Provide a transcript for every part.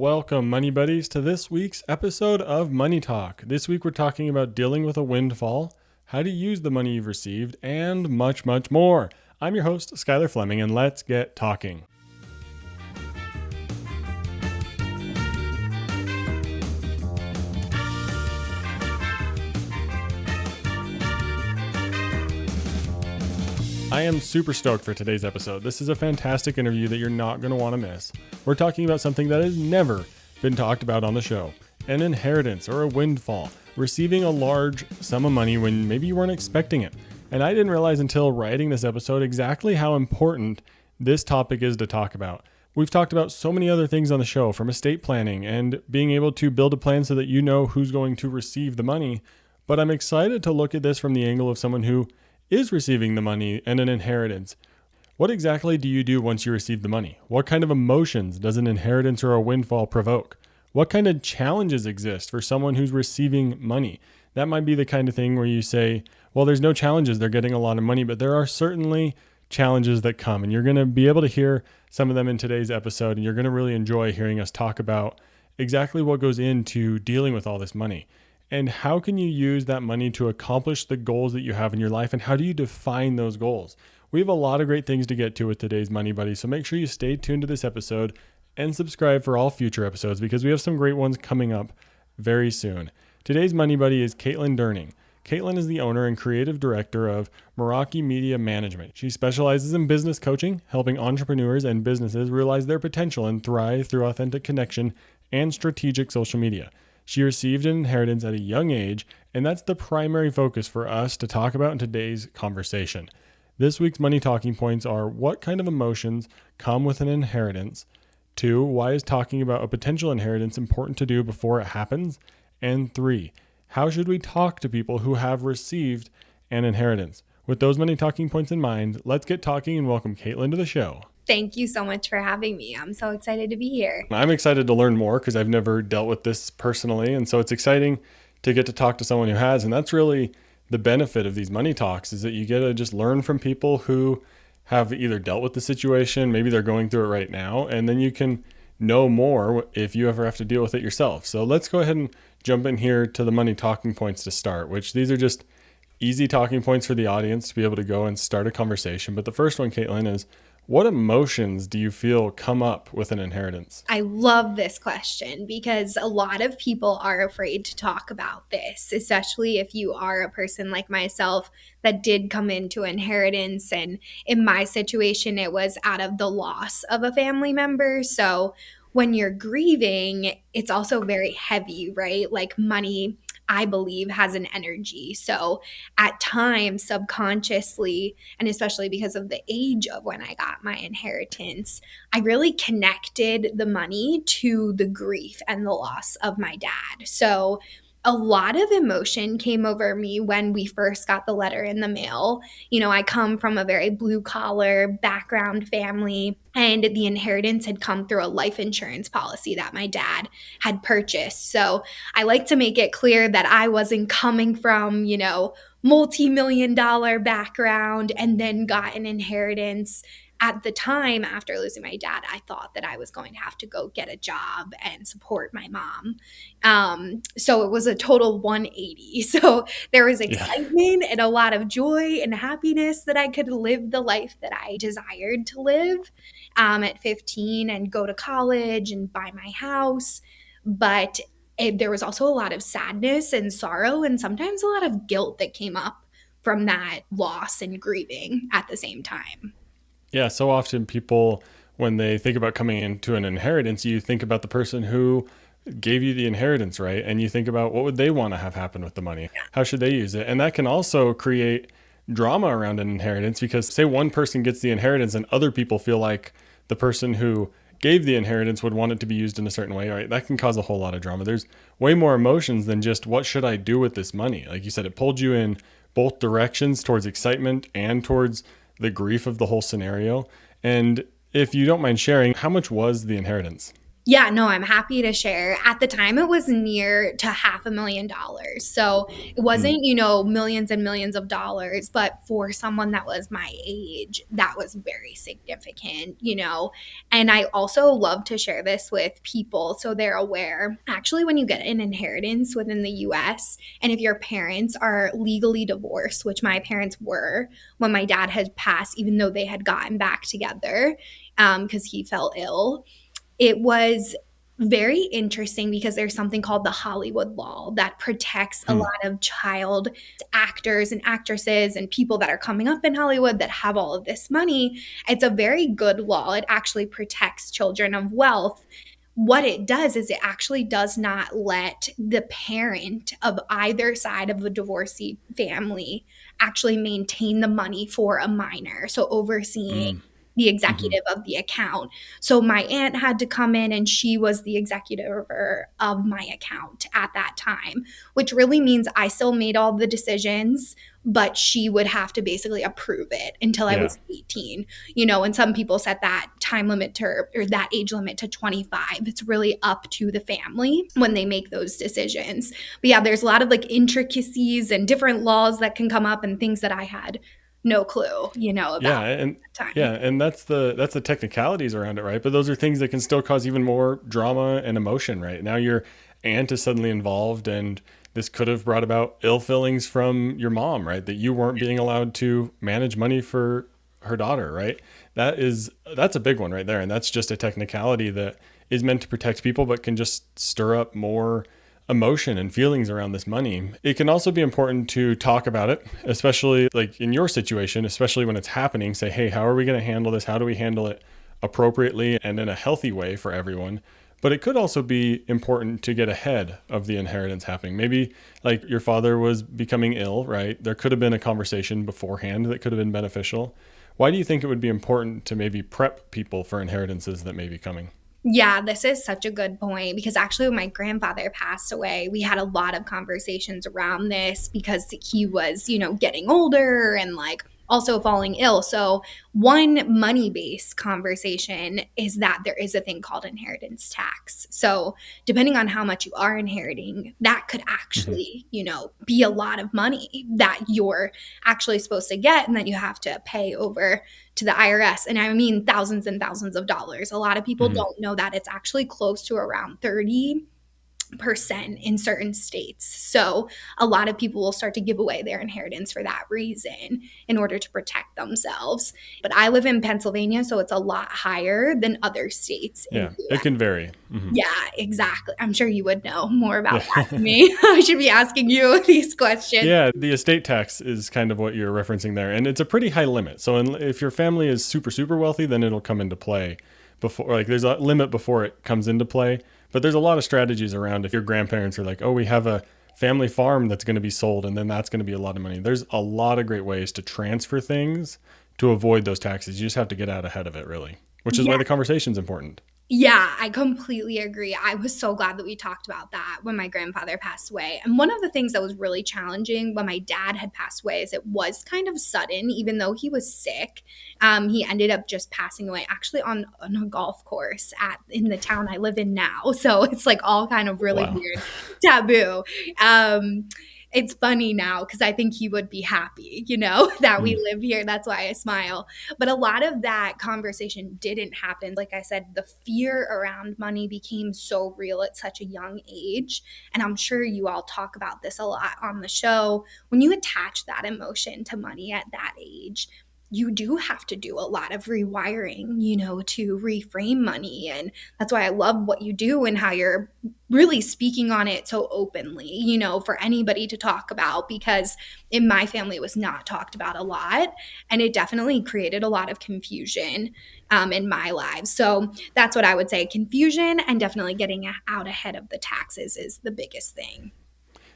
Welcome, Money Buddies, to this week's episode of Money Talk. This week we're talking about dealing with a windfall, how to use the money you've received, and much, much more. I'm your host, Skylar Fleming, and let's get talking. I am super stoked for today's episode. This is a fantastic interview that you're not going to want to miss. We're talking about something that has never been talked about on the show, an inheritance or a windfall, receiving a large sum of money when maybe you weren't expecting it. And I didn't realize until writing this episode exactly how important this topic is to talk about. We've talked about so many other things on the show, from estate planning and being able to build a plan so that you know who's going to receive the money. But I'm excited to look at this from the angle of someone who is receiving the money and an inheritance. What exactly do you do once you receive the money? What kind of emotions does an inheritance or a windfall provoke? What kind of challenges exist for someone who's receiving money? That might be the kind of thing where you say, well, there's no challenges, they're getting a lot of money, but there are certainly challenges that come, and you're going to be able to hear some of them in today's episode, and you're going to really enjoy hearing us talk about exactly what goes into dealing with all this money. And how can you use that money to accomplish the goals that you have in your life? And how do you define those goals? We have a lot of great things to get to with today's Money Buddy. So make sure you stay tuned to this episode and subscribe for all future episodes, because we have some great ones coming up very soon. Today's Money Buddy is Caitlin Durning. Caitlin is the owner and creative director of Meraki Media Management. She specializes in business coaching, helping entrepreneurs and businesses realize their potential and thrive through authentic connection and strategic social media. She received an inheritance at a young age, and that's the primary focus for us to talk about in today's conversation. This week's money talking points are: what kind of emotions come with an inheritance? 2, why is talking about a potential inheritance important to do before it happens? And 3, how should we talk to people who have received an inheritance? With those money talking points in mind, let's get talking and welcome Caitlin to the show. Thank you so much for having me. I'm so excited to be here. I'm excited to learn more because I've never dealt with this personally. And so it's exciting to get to talk to someone who has. And that's really the benefit of these money talks, is that you get to just learn from people who have either dealt with the situation, maybe they're going through it right now, and then you can know more if you ever have to deal with it yourself. So let's go ahead and jump in here to the money talking points to start, which these are just easy talking points for the audience to be able to go and start a conversation. But the first one, Caitlin, is: what emotions do you feel come up with an inheritance? I love this question because a lot of people are afraid to talk about this, especially if you are a person like myself that did come into inheritance. And in my situation, it was out of the loss of a family member. So when you're grieving, it's also very heavy, right? Like money, I believe, has an energy. So at times, subconsciously, and especially because of the age of when I got my inheritance, I really connected the money to the grief and the loss of my dad. So a lot of emotion came over me when we first got the letter in the mail. You know, I come from a very blue collar background family, and the inheritance had come through a life insurance policy that my dad had purchased. So I like to make it clear that I wasn't coming from, multi-million dollar background and then got an inheritance. At the time, after losing my dad, I thought that I was going to have to go get a job and support my mom. So it was a total 180. So there was excitement and a lot of joy and happiness that I could live the life that I desired to live at 15 and go to college and buy my house. But there was also a lot of sadness and sorrow and sometimes a lot of guilt that came up from that loss and grieving at the same time. Yeah, so often people, when they think about coming into an inheritance, you think about the person who gave you the inheritance, right? And you think about what would they want to have happen with the money? How should they use it? And that can also create drama around an inheritance, because say one person gets the inheritance and other people feel like the person who gave the inheritance would want it to be used in a certain way, right? That can cause a whole lot of drama. There's way more emotions than just what should I do with this money? Like you said, it pulled you in both directions, towards excitement and towards the grief of the whole scenario. And if you don't mind sharing, how much was the inheritance? Yeah, no, I'm happy to share. At the time, it was near to $500,000. So it Mm, wasn't, millions and millions of dollars, but for someone that was my age, that was very significant. And I also love to share this with people so they're aware. Actually, when you get an inheritance within the US, and if your parents are legally divorced, which my parents were when my dad had passed, even though they had gotten back together because he fell ill, it was very interesting because there's something called the Hollywood law that protects a mm, lot of child actors and actresses and people that are coming up in Hollywood that have all of this money. It's a very good law. It actually protects children of wealth. What it does is it actually does not let the parent of either side of the divorcee family actually maintain the money for a minor. So overseeing mm, the mhm. executive of the account. So my aunt had to come in and she was the executor of my account at that time, which really means I still made all the decisions, but she would have to basically approve it until I Yeah. was 18. And some people set that time limit to, or that age limit to 25. It's really up to the family when they make those decisions. But yeah, there's a lot of like intricacies and different laws that can come up and things that I had no clue, about Yeah, at and that time. yeah, and that's the technicalities around it, right? But those are things that can still cause even more drama and emotion, right? Now your aunt is suddenly involved, and this could have brought about ill feelings from your mom, right? That you weren't being allowed to manage money for her daughter, right? That's a big one right there, and that's just a technicality that is meant to protect people, but can just stir up more emotion and feelings around this money. It can also be important to talk about it, especially like in your situation, especially when it's happening. Say, hey, how are we going to handle this? How do we handle it appropriately and in a healthy way for everyone? But it could also be important to get ahead of the inheritance happening. Maybe like your father was becoming ill, right? There could have been a conversation beforehand that could have been beneficial. Why do you think it would be important to maybe prep people for inheritances that may be coming? Yeah, this is such a good point because actually, when my grandfather passed away, we had a lot of conversations around this because he was, getting older and like also falling ill. So, one money based conversation is that there is a thing called inheritance tax. So, depending on how much you are inheriting, that could Hmm. actually, be a lot of money that you're actually supposed to get and that you have to pay over to the IRS. And I mean thousands and thousands of dollars. A lot of people Hmm. don't know that it's actually close to around 30% in certain states. So a lot of people will start to give away their inheritance for that reason in order to protect themselves. But I live in Pennsylvania, so it's a lot higher than other states in Yeah, the it US. can vary. Hmm. Yeah, exactly. I'm sure you would know more about Yeah. that than me. I should be asking you these questions. Yeah, the estate tax is kind of what you're referencing there, and it's a pretty high limit. So, if your family is super super wealthy, then it'll come into play before. Like, there's a limit before it comes into play. But there's a lot of strategies around if your grandparents are like, oh, we have a family farm that's going to be sold, and then that's going to be a lot of money. There's a lot of great ways to transfer things to avoid those taxes. You just have to get out ahead of it, really, which is why Yeah. the conversation's important. Yeah, I completely agree. I was so glad that we talked about that when my grandfather passed away. And one of the things that was really challenging when my dad had passed away is it was kind of sudden, even though he was sick. He ended up just passing away actually on a golf course in the town I live in now. So it's like all kind of really Wow. weird, taboo. It's funny now because I think he would be happy, that we Mm. live here. That's why I smile. But a lot of that conversation didn't happen. Like I said, the fear around money became so real at such a young age. And I'm sure you all talk about this a lot on the show. When you attach that emotion to money at that age, you do have to do a lot of rewiring, to reframe money. And that's why I love what you do and how you're really speaking on it so openly, for anybody to talk about because in my family it was not talked about a lot and it definitely created a lot of confusion in my life. So that's what I would say. Confusion and definitely getting out ahead of the taxes is the biggest thing.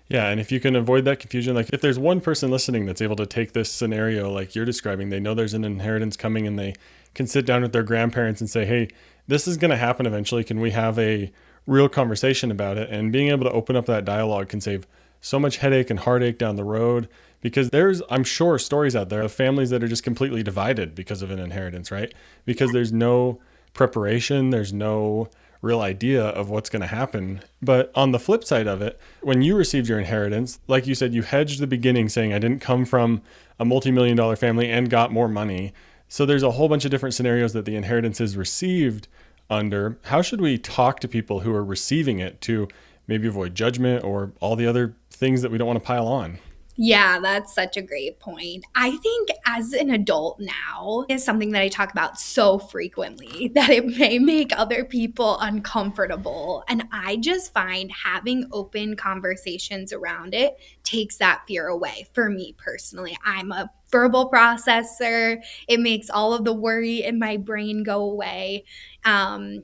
Yeah, and if you can avoid that confusion, like if there's one person listening that's able to take this scenario like you're describing, they know there's an inheritance coming and they can sit down with their grandparents and say, hey, this is going to happen eventually. Can we have a real conversation about it? And being able to open up that dialogue can save so much headache and heartache down the road because there's, I'm sure, stories out there of families that are just completely divided because of an inheritance, right? Because there's no preparation, there's no real idea of what's going to happen. But on the flip side of it, when you received your inheritance, like you said, you hedged the beginning saying, I didn't come from a multi-million dollar family and got more money. So there's a whole bunch of different scenarios that the inheritance is received under. How should we talk to people who are receiving it to maybe avoid judgment or all the other things that we don't want to pile on? Yeah, that's such a great point. I think as an adult now is something that I talk about so frequently that it may make other people uncomfortable. And I just find having open conversations around it takes that fear away for me personally. I'm a verbal processor. It makes all of the worry in my brain go away.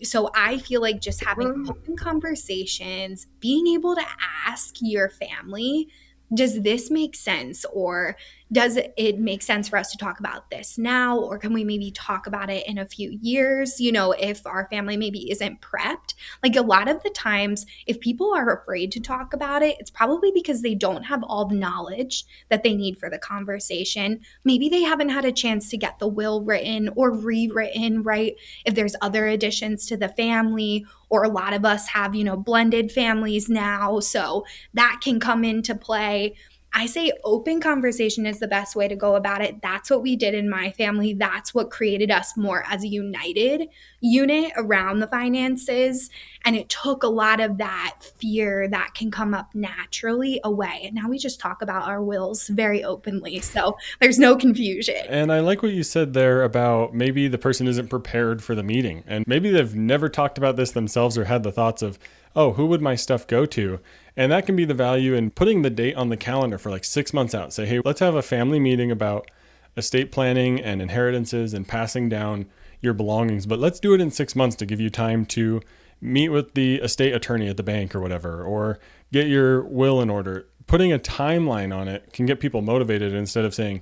So I feel like just having open conversations, being able to ask your family, does this make sense? Or does it make sense for us to talk about this now? Or can we maybe talk about it in a few years? If our family maybe isn't prepped. Like a lot of the times, if people are afraid to talk about it, it's probably because they don't have all the knowledge that they need for the conversation. Maybe they haven't had a chance to get the will written or rewritten, right? If there's other additions to the family, or a lot of us have, blended families now. So that can come into play. I say open conversation is the best way to go about it. That's what we did in my family. That's what created us more as a united unit around the finances. And it took a lot of that fear that can come up naturally away. And now we just talk about our wills very openly. So there's no confusion. And I like what you said there about maybe the person isn't prepared for the meeting. And maybe they've never talked about this themselves or had the thoughts of, oh, who would my stuff go to? And that can be the value in putting the date on the calendar for like 6 months out. Say, hey, let's have a family meeting about estate planning and inheritances and passing down your belongings. But let's do it in 6 months to give you time to meet with the estate attorney at the bank or whatever, or get your will in order. Putting a timeline on it can get people motivated instead of saying,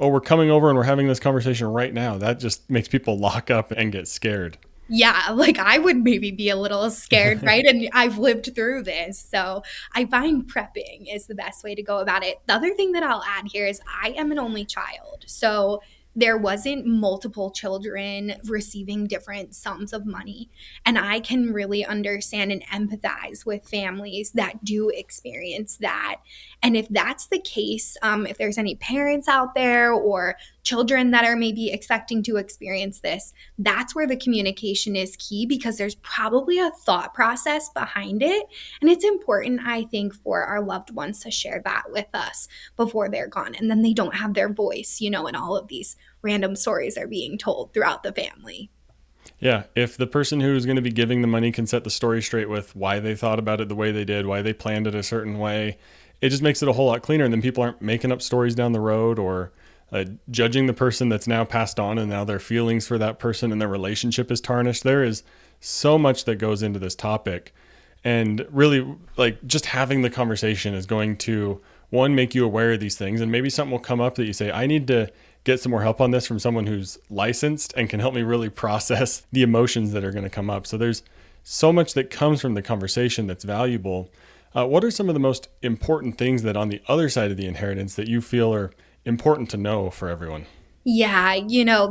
oh, we're coming over and we're having this conversation right now. That just makes people lock up and get scared. Yeah, like I would maybe be a little scared, right? And I've lived through this. So I find prepping is the best way to go about it. The other thing that I'll add here is I am an only child. So there wasn't multiple children receiving different sums of money. And I can really understand and empathize with families that do experience that. And if that's the case, if there's any parents out there or children that are maybe expecting to experience this, that's where the communication is key, because there's probably a thought process behind it. And it's important, I think, for our loved ones to share that with us before they're gone. And then they don't have their voice, and all of these random stories are being told throughout the family. Yeah, if the person who's going to be giving the money can set the story straight with why they thought about it the way they did, why they planned it a certain way, it just makes it a whole lot cleaner. And then people aren't making up stories down the road or judging the person that's now passed on, and now their feelings for that person and their relationship is tarnished. There is so much that goes into this topic. And really, like, just having the conversation is going to, one, make you aware of these things. And maybe something will come up that you say, I need to get some more help on this from someone who's licensed and can help me really process the emotions that are going to come up. So there's so much that comes from the conversation that's valuable. What are some of the most important things that on the other side of the inheritance that you feel are important to know for everyone? Yeah,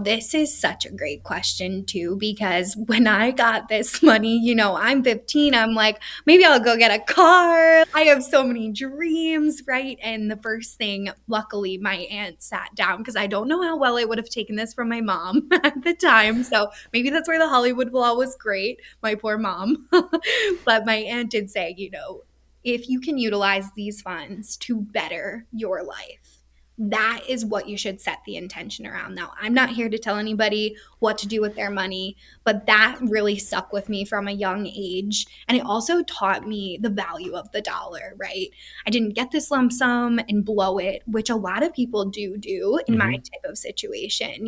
this is such a great question too, because when I got this money, I'm 15, I'm like, maybe I'll go get a car. I have so many dreams, right? And the first thing, luckily, my aunt sat down, because I don't know how well I would have taken this from my mom at the time. So maybe that's where the Hollywood flaw was great, my poor mom. But my aunt did say, if you can utilize these funds to better your life, that is what you should set the intention around. Now, I'm not here to tell anybody what to do with their money, but that really stuck with me from a young age. And it also taught me the value of the dollar, right? I didn't get this lump sum and blow it, which a lot of people do in my type of situation,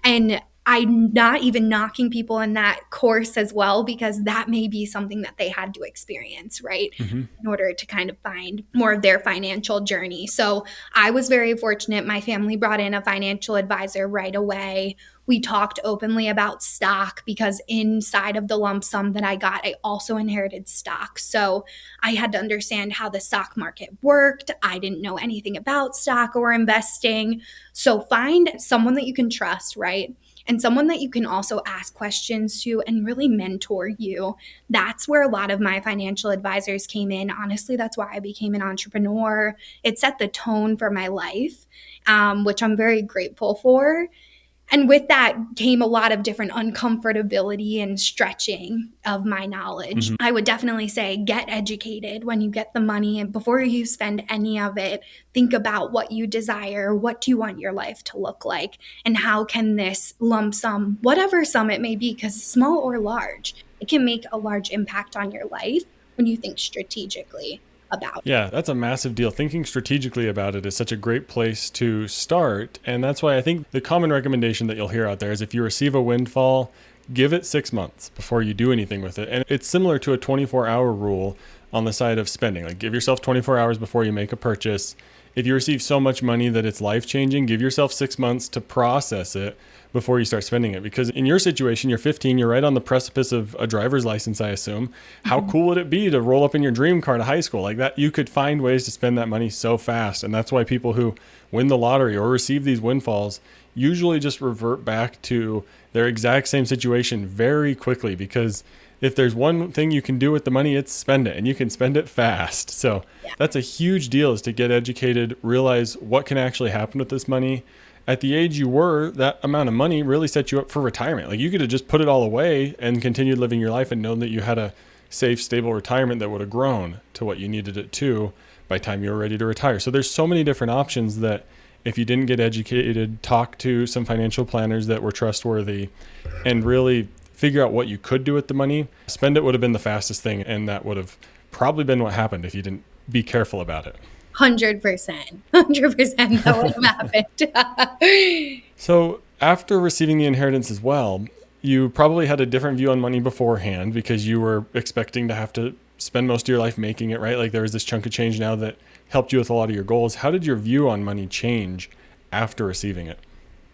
And I'm not even knocking people in that course as well, because that may be something that they had to experience, right? In order to kind of find more of their financial journey. So I was very fortunate. My family brought in a financial advisor right away. We talked openly about stock, because inside of the lump sum that I got, I also inherited stock. So I had to understand how the stock market worked. I didn't know anything about stock or investing. So find someone that you can trust, right? and someone that you can also ask questions to and really mentor you. That's where a lot of my financial advisors came in. Honestly, that's why I became an entrepreneur. It set the tone for my life, which I'm very grateful for. And with that came a lot of different uncomfortability and stretching of my knowledge. Mm-hmm. I would definitely say get educated when you get the money, and before you spend any of it, think about what you desire. What do you want your life to look like? And how can this lump sum, whatever sum it may be, because small or large, it can make a large impact on your life when you think strategically about it. Yeah, that's a massive deal. Thinking strategically about it is such a great place to start. And that's why I think the common recommendation that you'll hear out there is if you receive a windfall, give it 6 months before you do anything with it. And it's similar to a 24-hour rule on the side of spending. Like, give yourself 24 hours before you make a purchase. If you receive so much money that it's life-changing, give yourself 6 months to process it before you start spending it. Because in your situation, you're 15, you're right on the precipice of a driver's license, I assume. How cool would it be to roll up in your dream car to high school? Like that, you could find ways to spend that money so fast. And that's why people who win the lottery or receive these windfalls usually just revert back to their exact same situation very quickly, because if there's one thing you can do with the money, it's spend it, and you can spend it fast. So that's a huge deal, is to get educated, realize what can actually happen with this money. At the age you were, that amount of money really set you up for retirement. Like, you could have just put it all away and continued living your life and known that you had a safe, stable retirement that would have grown to what you needed it to by the time you were ready to retire. So there's so many different options that if you didn't get educated, talk to some financial planners that were trustworthy and really figure out what you could do with the money, spend it would have been the fastest thing. And that would have probably been what happened if you didn't be careful about it. 100%. 100% that would have happened. So after receiving the inheritance as well, you probably had a different view on money beforehand because you were expecting to have to spend most of your life making it, right? Like, there was this chunk of change now that helped you with a lot of your goals. How did your view on money change after receiving it?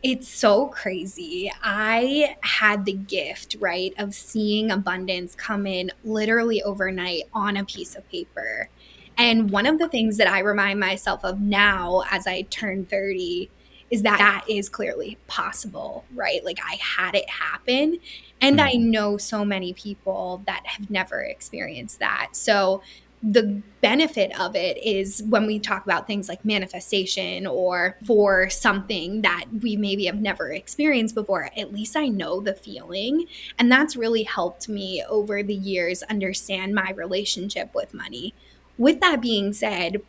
It's so crazy. I had the gift, right, of seeing abundance come in literally overnight on a piece of paper. And one of the things that I remind myself of now as I turn 30 is that that is clearly possible, right? Like, I had it happen. And I know so many people that have never experienced that. So the benefit of it is when we talk about things like manifestation or for something that we maybe have never experienced before, at least I know the feeling. And that's really helped me over the years understand my relationship with money. With that being said,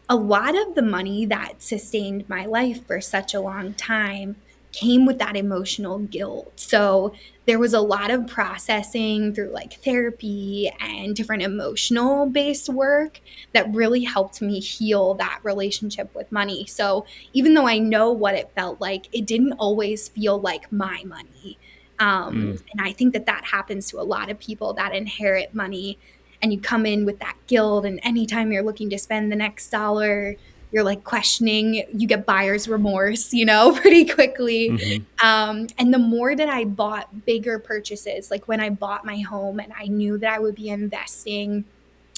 a lot of the money that sustained my life for such a long time came with that emotional guilt. So there was a lot of processing through like therapy and different emotional based work that really helped me heal that relationship with money. So even though I know what it felt like, it didn't always feel like my money. And I think that that happens to a lot of people that inherit money, and you come in with that guilt, and anytime you're looking to spend the next dollar, you're like questioning, you get buyer's remorse, pretty quickly. And the more that I bought bigger purchases, like when I bought my home and I knew that I would be investing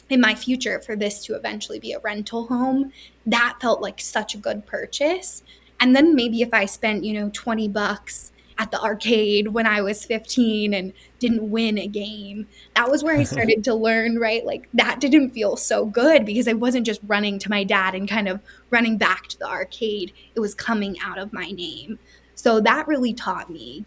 in my future for this to eventually be a rental home, that felt like such a good purchase. And then maybe if I spent, $20 at the arcade when I was 15 and didn't win a game, that was where I started to learn, right? Like, that didn't feel so good because I wasn't just running to my dad and kind of running back to the arcade. It was coming out of my name. So that really taught me,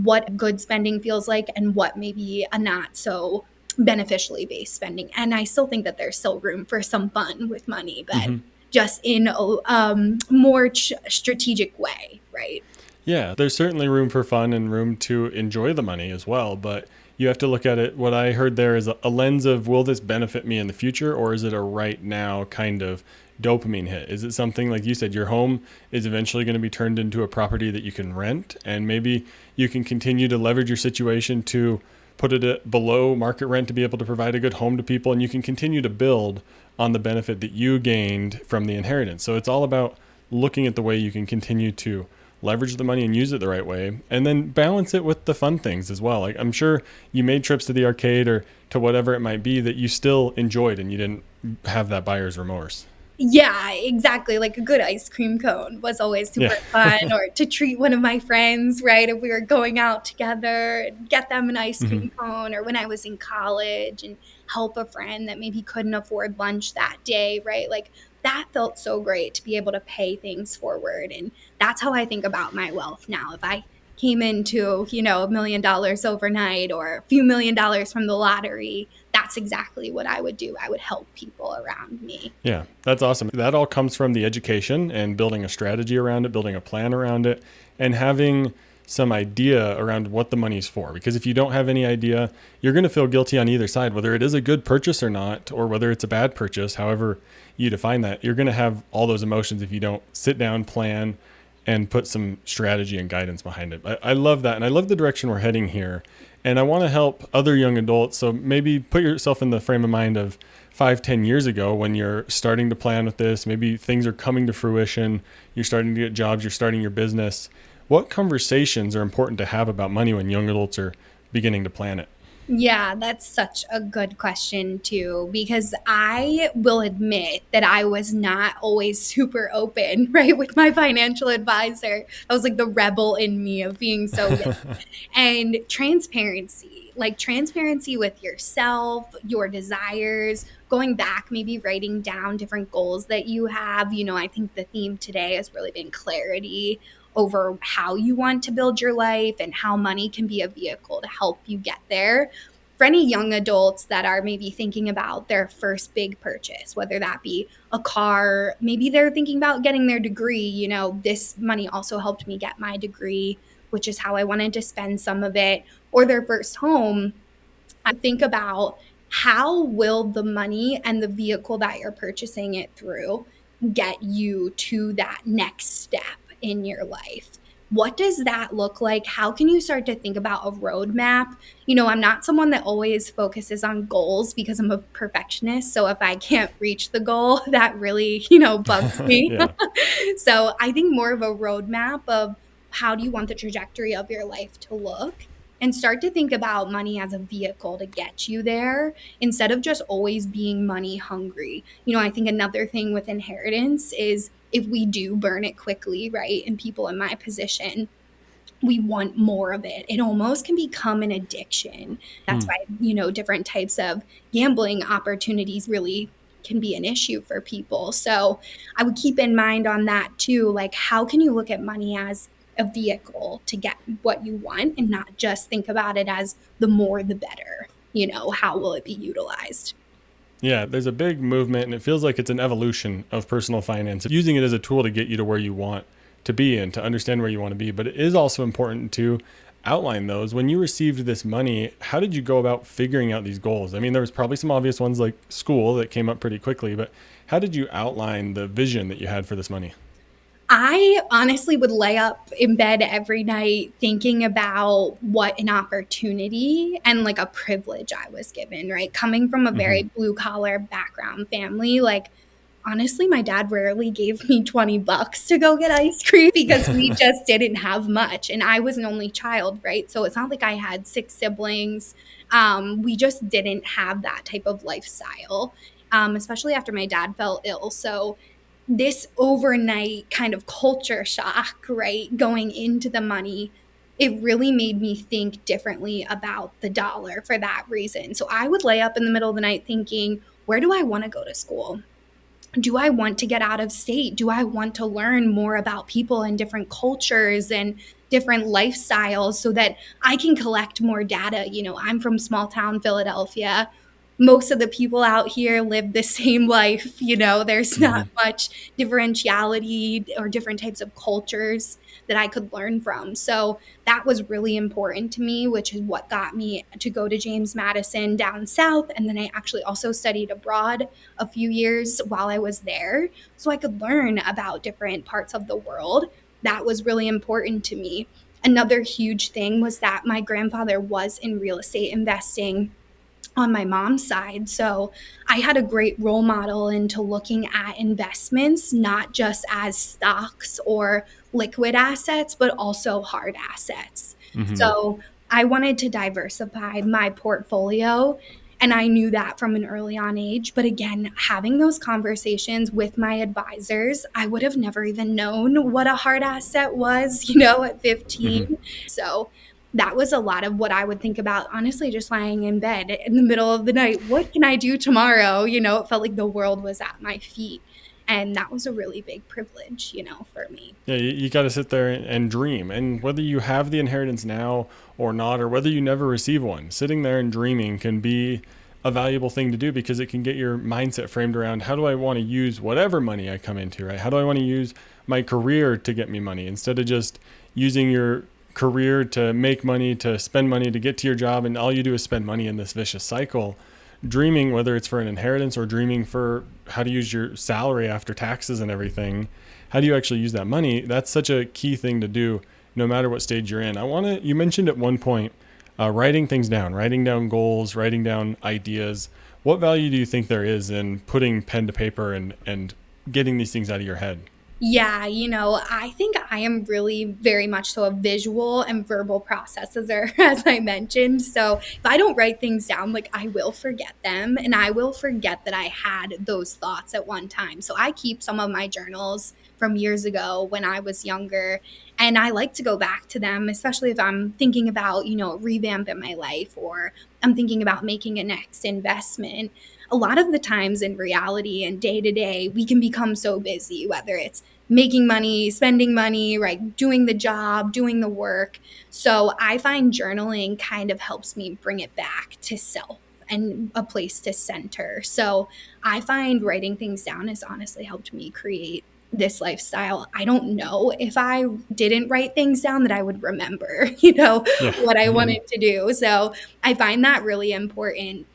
what good spending feels like and what maybe a not so beneficially based spending. And I still think that there's still room for some fun with money, but just in a more strategic way, right? Yeah, there's certainly room for fun and room to enjoy the money as well. But you have to look at it. What I heard there is a lens of, will this benefit me in the future, or is it a right now kind of dopamine hit? Is it something like you said, your home is eventually going to be turned into a property that you can rent, and maybe you can continue to leverage your situation to put it at below market rent to be able to provide a good home to people, and you can continue to build on the benefit that you gained from the inheritance. So it's all about looking at the way you can continue to leverage the money and use it the right way, and then balance it with the fun things as well. Like, I'm sure you made trips to the arcade or to whatever it might be that you still enjoyed and you didn't have that buyer's remorse. Yeah, exactly. Like a good ice cream cone was always Yeah. super fun, or to treat one of my friends, right? If we were going out together and get them an ice Hmm. cream cone, or when I was in college and help a friend that maybe couldn't afford lunch that day, right? Like that felt so great to be able to pay things forward. And that's how I think about my wealth now. If I came into, $1 million overnight or a few $1 million from the lottery, that's exactly what I would do. I would help people around me. Yeah, that's awesome. That all comes from the education and building a strategy around it, building a plan around it, and having some idea around what the money's for. Because if you don't have any idea, you're going to feel guilty on either side, whether it is a good purchase or not, or whether it's a bad purchase, however you define that. You're going to have all those emotions if you don't sit down, plan, and put some strategy and guidance behind it. I love that. And I love the direction we're heading here. And I want to help other young adults. So maybe put yourself in the frame of mind of 5, 10 years ago when you're starting to plan with this. Maybe things are coming to fruition. You're starting to get jobs. You're starting your business. What conversations are important to have about money when young adults are beginning to plan it? Yeah, that's such a good question too, because I will admit that I was not always super open, right, with my financial advisor. I was like the rebel in me of being so young. And transparency, like transparency with yourself, your desires, going back, maybe writing down different goals that you have. I think the theme today has really been clarity over how you want to build your life and how money can be a vehicle to help you get there. For any young adults that are maybe thinking about their first big purchase, whether that be a car, maybe they're thinking about getting their degree. This money also helped me get my degree, which is how I wanted to spend some of it, or their first home. Think about how will the money and the vehicle that you're purchasing it through get you to that next step in your life. What does that look like? How can you start to think about a roadmap? I'm not someone that always focuses on goals because I'm a perfectionist. So if I can't reach the goal, that really, bugs me. Yeah. So I think more of a roadmap of how do you want the trajectory of your life to look, and start to think about money as a vehicle to get you there instead of just always being money hungry. I think another thing with inheritance is if we do burn it quickly, right? And people in my position, we want more of it. It almost can become an addiction. That's Hmm. why, different types of gambling opportunities really can be an issue for people. So I would keep in mind on that too. Like, how can you look at money as a vehicle to get what you want and not just think about it as the more the better? How will it be utilized? Yeah, there's a big movement, and it feels like it's an evolution of personal finance, using it as a tool to get you to where you want to be and to understand where you want to be. But it is also important to outline those. When you received this money, how did you go about figuring out these goals? I mean, there was probably some obvious ones like school that came up pretty quickly, but how did you outline the vision that you had for this money? I honestly would lay up in bed every night thinking about what an opportunity and like a privilege I was given, right? Coming from a Hmm. very blue collar background family, like honestly, my dad rarely gave me $20 to go get ice cream because we just didn't have much. And I was an only child, right? So it's not like I had six siblings. We just didn't have that type of lifestyle, especially after my dad fell ill. So this overnight kind of culture shock, right, going into the money, it really made me think differently about the dollar for that reason. So I would lay up in the middle of the night thinking, where do I want to go to school? Do I want to get out of state? Do I want to learn more about people and different cultures and different lifestyles so that I can collect more data? I'm from small town Philadelphia. Most of the people out here live the same life. There's not Hmm. much differentiality or different types of cultures that I could learn from. So that was really important to me, which is what got me to go to James Madison down south. And then I actually also studied abroad a few years while I was there so I could learn about different parts of the world. That was really important to me. Another huge thing was that my grandfather was in real estate investing on my mom's side. So I had a great role model into looking at investments, not just as stocks or liquid assets, but also hard assets. Hmm. So I wanted to diversify my portfolio. And I knew that from an early on age. But again, having those conversations with my advisors, I would have never even known what a hard asset was, at 15. Hmm. So that was a lot of what I would think about, honestly, just lying in bed in the middle of the night. What can I do tomorrow? It felt like the world was at my feet. And that was a really big privilege, for me. Yeah, you got to sit there and dream. And whether you have the inheritance now or not, or whether you never receive one, sitting there and dreaming can be a valuable thing to do because it can get your mindset framed around how do I want to use whatever money I come into, right? How do I want to use my career to get me money instead of just using your career to make money, to spend money, to get to your job, and all you do is spend money in this vicious cycle. Dreaming, whether it's for an inheritance or dreaming for how to use your salary after taxes and everything, how do you actually use that money? That's such a key thing to do no matter what stage you're in. You mentioned at one point, writing things down, writing down goals, writing down ideas. What value do you think there is in putting pen to paper and getting these things out of your head? Yeah, I think I am really very much so a visual and verbal processor, as I mentioned. So if I don't write things down, like I will forget them and I will forget that I had those thoughts at one time. So I keep some of my journals from years ago when I was younger. And I like to go back to them, especially if I'm thinking about, revamp in my life or I'm thinking about making a next investment. A lot of the times in reality and day to day, we can become so busy, whether it's making money, spending money, right? Doing the job, doing the work. So I find journaling kind of helps me bring it back to self and a place to center. So I find writing things down has honestly helped me create this lifestyle. I don't know if I didn't write things down that I would remember, Yeah. what I Hmm. wanted to do. So I find that really important.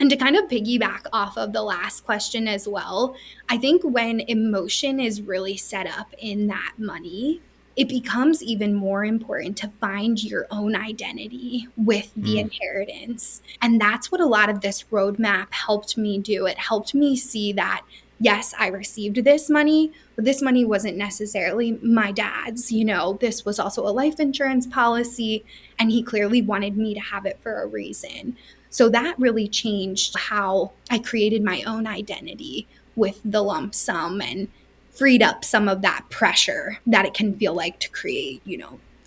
And to kind of piggyback off of the last question as well, I think when emotion is really set up in that money, it becomes even more important to find your own identity with the Mm. inheritance. And that's what a lot of this roadmap helped me do. It helped me see that, yes, I received this money, but this money wasn't necessarily my dad's. This was also a life insurance policy, and he clearly wanted me to have it for a reason. So that really changed how I created my own identity with the lump sum and freed up some of that pressure that it can feel like to create,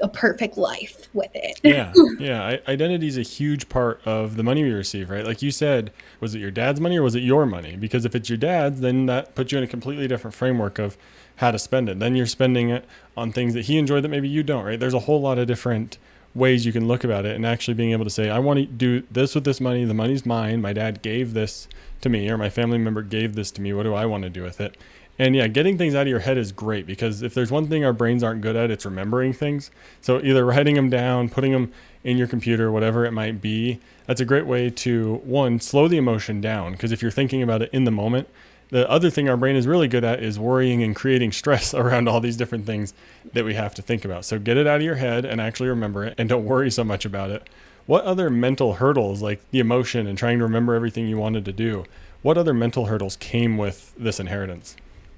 a perfect life with it. Yeah, yeah. Identity is a huge part of the money we receive, right? Like you said, was it your dad's money or was it your money? Because if it's your dad's, then that puts you in a completely different framework of how to spend it. Then you're spending it on things that he enjoyed that maybe you don't, right? There's a whole lot of different ways you can look about it and actually being able to say, I want to do this with this money. The money's mine. My dad gave this to me or my family member gave this to me. What do I want to do with it? And yeah, getting things out of your head is great because if there's one thing our brains aren't good at, it's remembering things. So either writing them down, putting them in your computer, whatever it might be, that's a great way to, one, slow the emotion down. Because if you're thinking about it in the moment, the other thing our brain is really good at is worrying and creating stress around all these different things that we have to think about. So get it out of your head and actually remember it and don't worry so much about it. What other mental hurdles, like the emotion and trying to remember everything you wanted to do, what other mental hurdles came with this inheritance?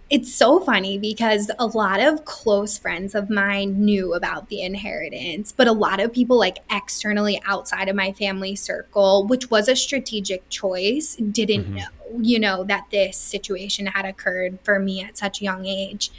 It's so funny because a lot of close friends of mine knew about the inheritance, but a lot of people, like externally outside of my family circle, which was a strategic choice, didn't Mm-hmm. know, that this situation had occurred for me at such a young age.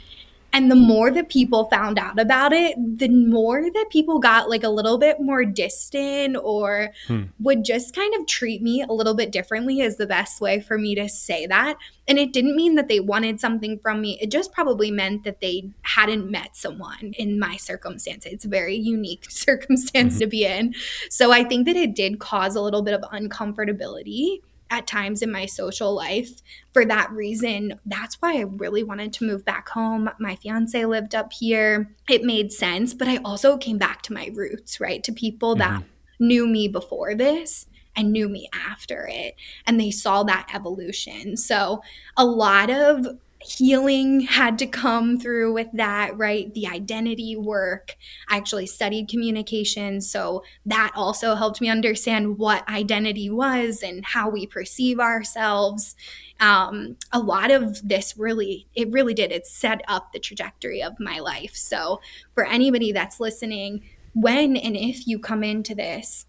And the more that people found out about it, the more that people got like a little bit more distant or Hmm. would just kind of treat me a little bit differently, is the best way for me to say that. And it didn't mean that they wanted something from me. It just probably meant that they hadn't met someone in my circumstance. It's a very unique circumstance Mm-hmm. to be in. So I think that it did cause a little bit of uncomfortability at times in my social life. For that reason, that's why I really wanted to move back home. My fiance lived up here. It made sense, but I also came back to my roots, right? To people that Mm-hmm. knew me before this and knew me after it, and they saw that evolution. So a lot of healing had to come through with that, right? The identity work. I actually studied communication, so that also helped me understand what identity was and how we perceive ourselves. A lot of this really did. It set up the trajectory of my life. So for anybody that's listening, when and if you come into this,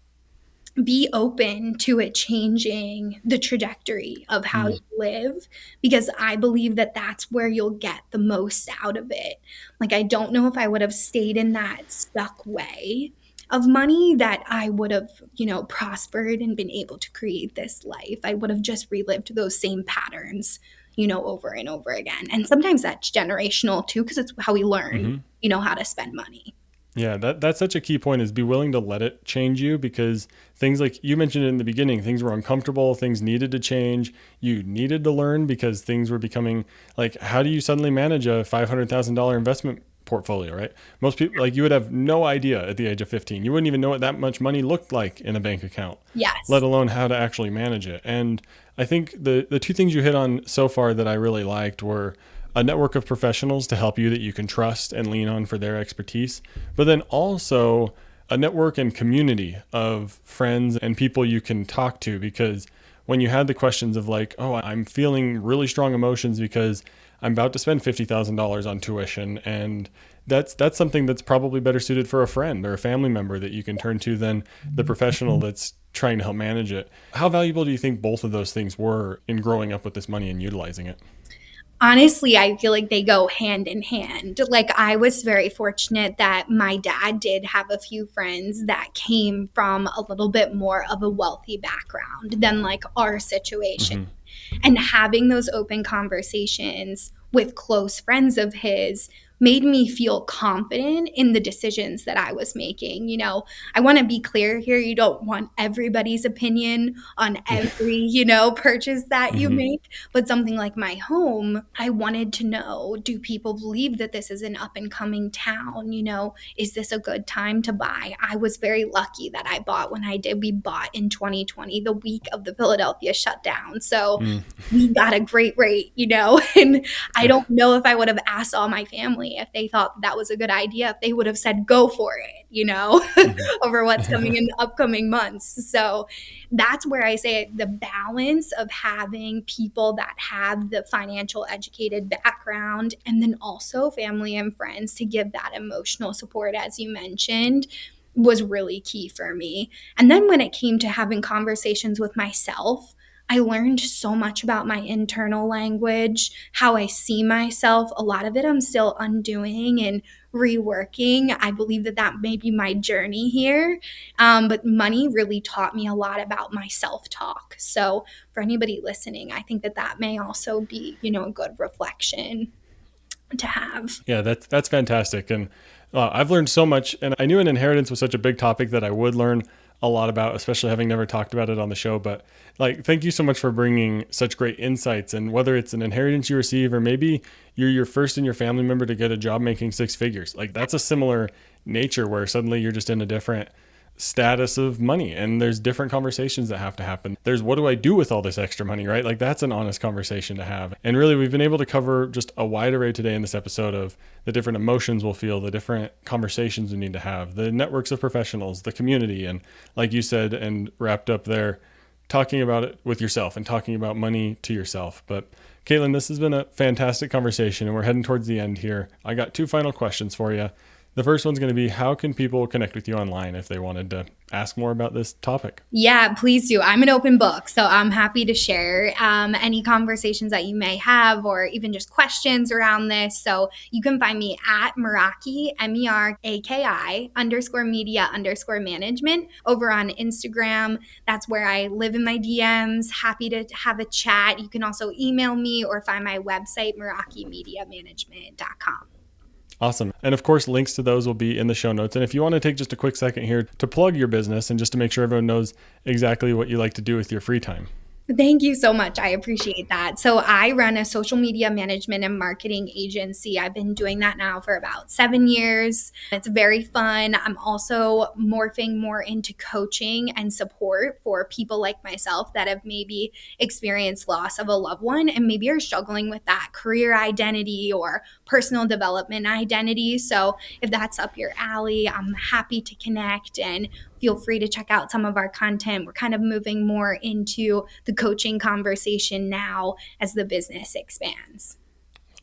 be open to it changing the trajectory of how you live, because I believe that that's where you'll get the most out of it. Like, I don't know if I would have stayed in that stuck way of money that I would have, prospered and been able to create this life. I would have just relived those same patterns, over and over again. And sometimes that's generational too, because it's how we learn, Mm-hmm. how to spend money. Yeah, that's such a key point, is be willing to let it change you, because things like you mentioned in the beginning, things were uncomfortable, things needed to change. You needed to learn because things were becoming like, how do you suddenly manage a $500,000 investment portfolio, right? Most people, like, you would have no idea at the age of 15. You wouldn't even know what that much money looked like in a bank account, let Yes. alone how to actually manage it. And I think the two things you hit on so far that I really liked were a network of professionals to help you that you can trust and lean on for their expertise, but then also a network and community of friends and people you can talk to. Because when you had the questions of like, oh, I'm feeling really strong emotions because I'm about to spend $50,000 on tuition, and that's something that's probably better suited for a friend or a family member that you can turn to than the professional that's trying to help manage it. How valuable do you think both of those things were in growing up with this money and utilizing it? Honestly, I feel like they go hand in hand. Like, I was very fortunate that my dad did have a few friends that came from a little bit more of a wealthy background than like our situation. Mm-hmm. And having those open conversations with close friends of his made me feel confident in the decisions that I was making. I want to be clear here. You don't want everybody's opinion on Yeah. every, purchase that you Mm-hmm. make. But something like my home, I wanted to know, do people believe that this is an up and coming town? Is this a good time to buy? I was very lucky that I bought when I did. We bought in 2020, the week of the Philadelphia shutdown. So Mm. we got a great rate, and I don't know if I would have asked all my family if they thought that was a good idea, if they would have said, go for it, Mm-hmm. over what's coming in the upcoming months. So that's where I say the balance of having people that have the financial educated background and then also family and friends to give that emotional support, as you mentioned, was really key for me. And then when it came to having conversations with myself, I learned so much about my internal language, how I see myself. A lot of it I'm still undoing and reworking. I believe that that may be my journey here. But money really taught me a lot about my self talk. So, for anybody listening, I think that that may also be, a good reflection to have. Yeah, that's fantastic. And I've learned so much. And I knew an inheritance was such a big topic that I would learn a lot about, especially having never talked about it on the show. But like, thank you so much for bringing such great insights. And whether it's an inheritance you receive, or maybe you're your first in your family member to get a job making six figures, like that's a similar nature where suddenly you're just in a different status of money, and there's different conversations that have to happen. There's, what do I do with all this extra money, right? Like, that's an honest conversation to have. And really, we've been able to cover just a wide array today in this episode of the different emotions we'll feel, the different conversations we need to have, the networks of professionals, the community, and like you said and wrapped up there, talking about it with yourself and talking about money to yourself. But Caitlin, this has been a fantastic conversation, and we're heading towards the end here. I got two final questions for you. The first one's going to be, how can people connect with you online if they wanted to ask more about this topic? Yeah, please do. I'm an open book, so I'm happy to share any conversations that you may have or even just questions around this. So you can find me at Meraki, Meraki _media _management over on Instagram. That's where I live in my DMs. Happy to have a chat. You can also email me or find my website, merakimediamanagement.com. Awesome. And of course, links to those will be in the show notes. And if you want to take just a quick second here to plug your business and just to make sure everyone knows exactly what you like to do with your free time. Thank you so much. I appreciate that. So I run a social media management and marketing agency. I've been doing that now for about 7 years. It's very fun. I'm also morphing more into coaching and support for people like myself that have maybe experienced loss of a loved one and maybe are struggling with that career identity or personal development identity. So if that's up your alley, I'm happy to connect, and feel free to check out some of our content. We're kind of moving more into the coaching conversation now as the business expands.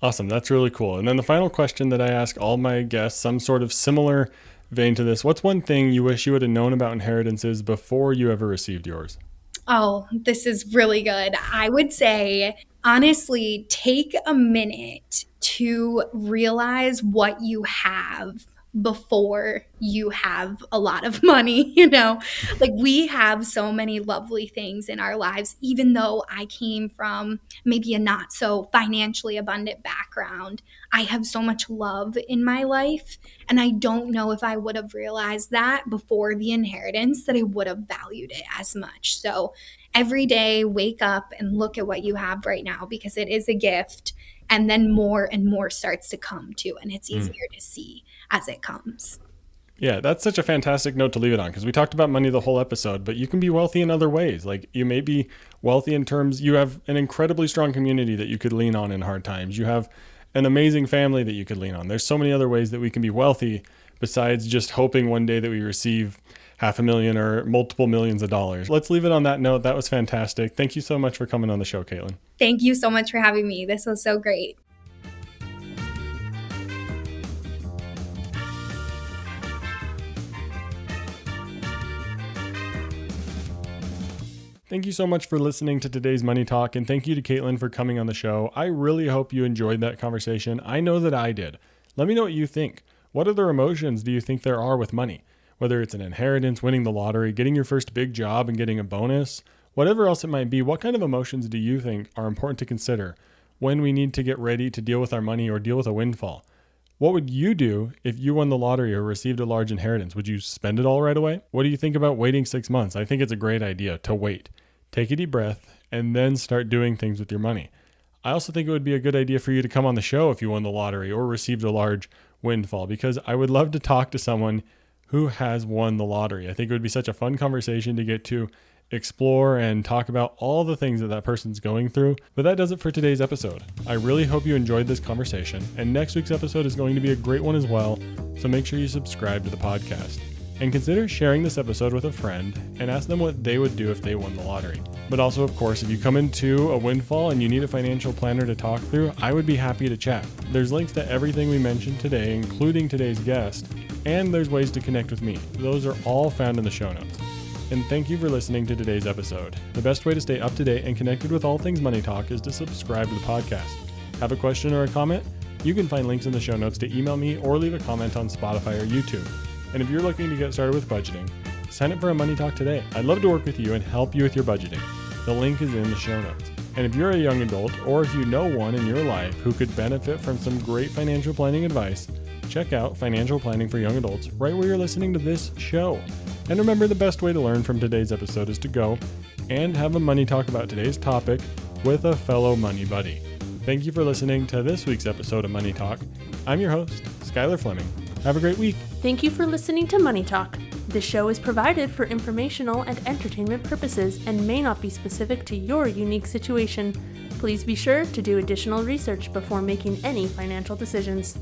Awesome. That's really cool. And then the final question that I ask all my guests, some sort of similar vein to this, what's one thing you wish you would have known about inheritances before you ever received yours? Oh, this is really good. I would say, honestly, take a minute to realize what you have before you have a lot of money, Like we have so many lovely things in our lives, even though I came from maybe a not so financially abundant background. I have so much love in my life. And I don't know if I would have realized that before the inheritance, that I would have valued it as much. So every day, wake up and look at what you have right now, because it is a gift. And then more and more starts to come too. And it's easier to see as it comes. Yeah, that's such a fantastic note to leave it on, because we talked about money the whole episode, but you can be wealthy in other ways. Like you may be wealthy in terms, you have an incredibly strong community that you could lean on in hard times. You have an amazing family that you could lean on. There's so many other ways that we can be wealthy besides just hoping one day that we receive $500,000 or multiple millions of dollars. Let's leave it on that note. That was fantastic. Thank you so much for coming on the show, Caitlin. Thank you so much for having me. This was so great. Thank you so much for listening to today's Money Talk, and thank you to Caitlin for coming on the show. I really hope you enjoyed that conversation. I know that I did. Let me know what you think. What other emotions do you think there are with money? Whether it's an inheritance, winning the lottery, getting your first big job and getting a bonus, whatever else it might be, what kind of emotions do you think are important to consider when we need to get ready to deal with our money or deal with a windfall? What would you do if you won the lottery or received a large inheritance? Would you spend it all right away? What do you think about waiting 6 months? I think it's a great idea to wait. Take a deep breath and then start doing things with your money. I also think it would be a good idea for you to come on the show if you won the lottery or received a large windfall, because I would love to talk to someone who has won the lottery. I think it would be such a fun conversation to get to explore and talk about all the things that that person's going through. But that does it for today's episode. I really hope you enjoyed this conversation, and next week's episode is going to be a great one as well, so make sure you subscribe to the podcast. And consider sharing this episode with a friend and ask them what they would do if they won the lottery. But also, of course, if you come into a windfall and you need a financial planner to talk through, I would be happy to chat. There's links to everything we mentioned today, including today's guest, and there's ways to connect with me. Those are all found in the show notes. And thank you for listening to today's episode. The best way to stay up to date and connected with all things Money Talk is to subscribe to the podcast. Have a question or a comment? You can find links in the show notes to email me or leave a comment on Spotify or YouTube. And if you're looking to get started with budgeting, sign up for a Money Talk today. I'd love to work with you and help you with your budgeting. The link is in the show notes. And if you're a young adult, or if you know one in your life who could benefit from some great financial planning advice, check out Financial Planning for Young Adults right where you're listening to this show. And remember, the best way to learn from today's episode is to go and have a money talk about today's topic with a fellow money buddy. Thank you for listening to this week's episode of Money Talk. I'm your host, Skylar Fleming. Have a great week. Thank you for listening to Money Talk. This show is provided for informational and entertainment purposes and may not be specific to your unique situation. Please be sure to do additional research before making any financial decisions.